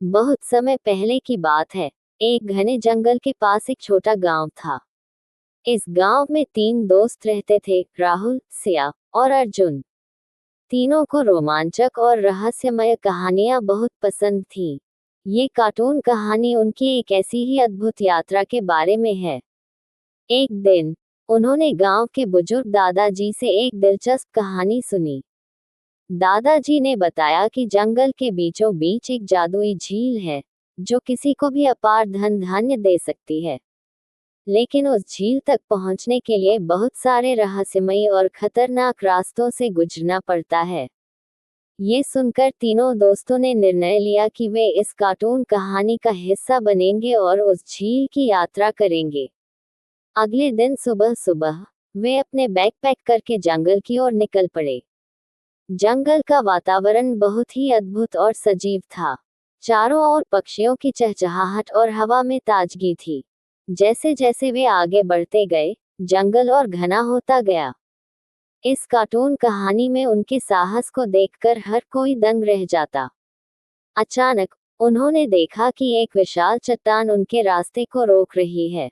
बहुत समय पहले की बात है। एक घने जंगल के पास एक छोटा गांव था। इस गांव में 3 दोस्त रहते थे, राहुल, सिया और अर्जुन। तीनों को रोमांचक और रहस्यमय कहानियां बहुत पसंद थीं। ये कार्टून कहानी उनकी एक ऐसी ही अद्भुत यात्रा के बारे में है। एक दिन उन्होंने गांव के बुजुर्ग दादाजी से एक दिलचस्प कहानी सुनी। दादाजी ने बताया कि जंगल के बीचों बीच एक जादुई झील है, जो किसी को भी अपार धन धान्य दे सकती है। लेकिन उस झील तक पहुंचने के लिए बहुत सारे रहस्यमयी और खतरनाक रास्तों से गुजरना पड़ता है। ये सुनकर तीनों दोस्तों ने निर्णय लिया कि वे इस कार्टून कहानी का हिस्सा बनेंगे और उस झील की यात्रा करेंगे। अगले दिन सुबह सुबह वे अपने बैग पैक करके जंगल की ओर निकल पड़े। जंगल का वातावरण बहुत ही अद्भुत और सजीव था। चारों ओर पक्षियों की चहचहाहट और हवा में ताजगी थी। जैसे जैसे वे आगे बढ़ते गए, जंगल और घना होता गया। इस कार्टून कहानी में उनके साहस को देखकर हर कोई दंग रह जाता। अचानक उन्होंने देखा कि एक विशाल चट्टान उनके रास्ते को रोक रही है।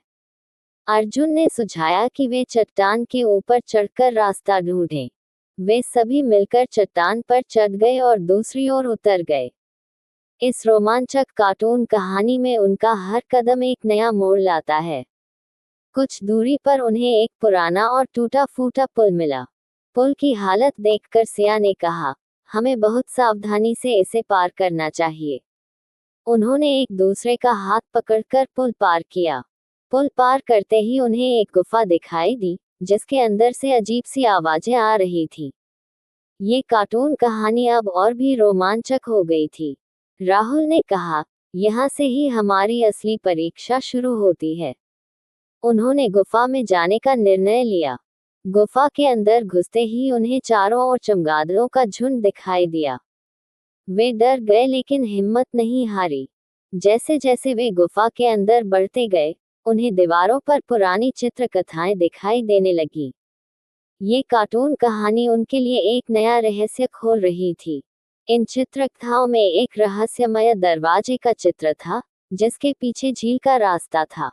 अर्जुन ने सुझाया कि वे चट्टान के ऊपर चढ़कर रास्ता ढूंढें। वे सभी मिलकर चट्टान पर चढ़ गए और दूसरी ओर उतर गए। इस रोमांचक कार्टून कहानी में उनका हर कदम एक नया मोड़ लाता है। कुछ दूरी पर उन्हें एक पुराना और टूटा फूटा पुल मिला। पुल की हालत देखकर सिया ने कहा, हमें बहुत सावधानी से इसे पार करना चाहिए। उन्होंने एक दूसरे का हाथ पकड़कर पुल पार किया। पुल पार करते ही उन्हें एक गुफा दिखाई दी, जिसके अंदर से अजीब सी आवाजें आ रही थी। ये कार्टून कहानी अब और भी रोमांचक हो गई थी। राहुल ने कहा, यहाँ से ही हमारी असली परीक्षा शुरू होती है। उन्होंने गुफा में जाने का निर्णय लिया। गुफा के अंदर घुसते ही उन्हें चारों ओर चमगादड़ों का झुंड दिखाई दिया। वे डर गए लेकिन हिम्मत नहीं हारी। जैसे जैसे वे गुफा के अंदर बढ़ते गए, उन्हें दीवारों पर पुरानी चित्रकथाएं दिखाई देने लगी। ये कार्टून कहानी उनके लिए एक नया रहस्य खोल रही थी। इन चित्रकथाओं में एक रहस्यमय दरवाजे का चित्र था, जिसके पीछे झील का रास्ता था।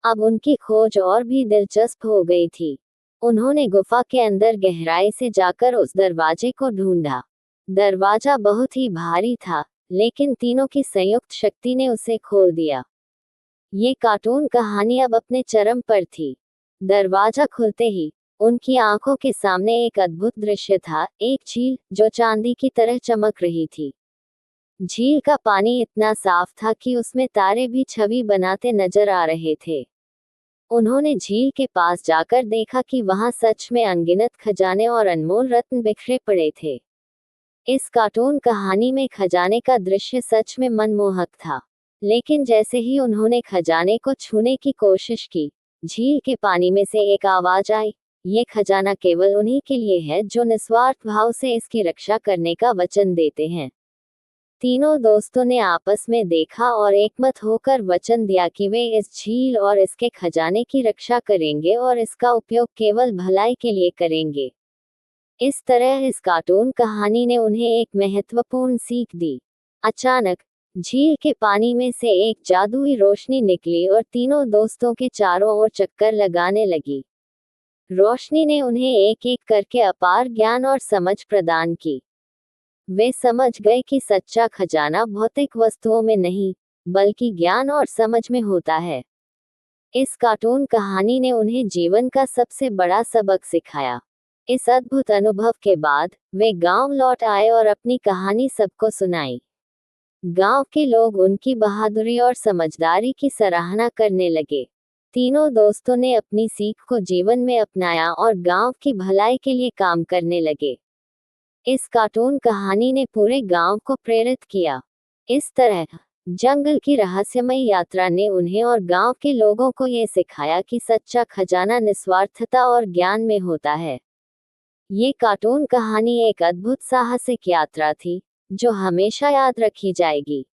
अब उनकी खोज और भी दिलचस्प हो गई थी। उन्होंने गुफा के अंदर गहराई से जाकर उस दरवाजे को ढूंढा। दरवाजा बहुत ही भारी था, लेकिन तीनों की संयुक्त शक्ति ने उसे खोल दिया। ये कार्टून कहानी अब अपने चरम पर थी। दरवाजा खुलते ही उनकी आंखों के सामने एक अद्भुत दृश्य था, एक झील जो चांदी की तरह चमक रही थी। झील का पानी इतना साफ था कि उसमें तारे भी छवि बनाते नजर आ रहे थे। उन्होंने झील के पास जाकर देखा कि वहां सच में अनगिनत खजाने और अनमोल रत्न बिखरे पड़े थे। इस कार्टून कहानी में खजाने का दृश्य सच में मनमोहक था। लेकिन जैसे ही उन्होंने खजाने को छूने की कोशिश की, झील के पानी में से एक आवाज आई, ये खजाना केवल उन्हीं के लिए है जो निस्वार्थ भाव से इसकी रक्षा करने का वचन देते हैं। तीनों दोस्तों ने आपस में देखा और एकमत होकर वचन दिया कि वे इस झील और इसके खजाने की रक्षा करेंगे और इसका उपयोग केवल भलाई के लिए करेंगे। इस तरह इस कार्टून कहानी ने उन्हें एक महत्वपूर्ण सीख दी। अचानक झील के पानी में से एक जादुई रोशनी निकली और तीनों दोस्तों के चारों ओर चक्कर लगाने लगी। रोशनी ने उन्हें एक एक करके अपार ज्ञान और समझ प्रदान की। वे समझ गए कि सच्चा खजाना भौतिक वस्तुओं में नहीं, बल्कि ज्ञान और समझ में होता है। इस कार्टून कहानी ने उन्हें जीवन का सबसे बड़ा सबक सिखाया। इस अद्भुत अनुभव के बाद वे गांव लौट आए और अपनी कहानी सबको सुनाई। गांव के लोग उनकी बहादुरी और समझदारी की सराहना करने लगे। तीनों दोस्तों ने अपनी सीख को जीवन में अपनाया और गांव की भलाई के लिए काम करने लगे। इस कार्टून कहानी ने पूरे गांव को प्रेरित किया। इस तरह जंगल की रहस्यमय यात्रा ने उन्हें और गांव के लोगों को ये सिखाया कि सच्चा खजाना निस्वार्थता और ज्ञान में होता है। ये कार्टून कहानी एक अद्भुत साहसिक यात्रा थी, जो हमेशा याद रखी जाएगी।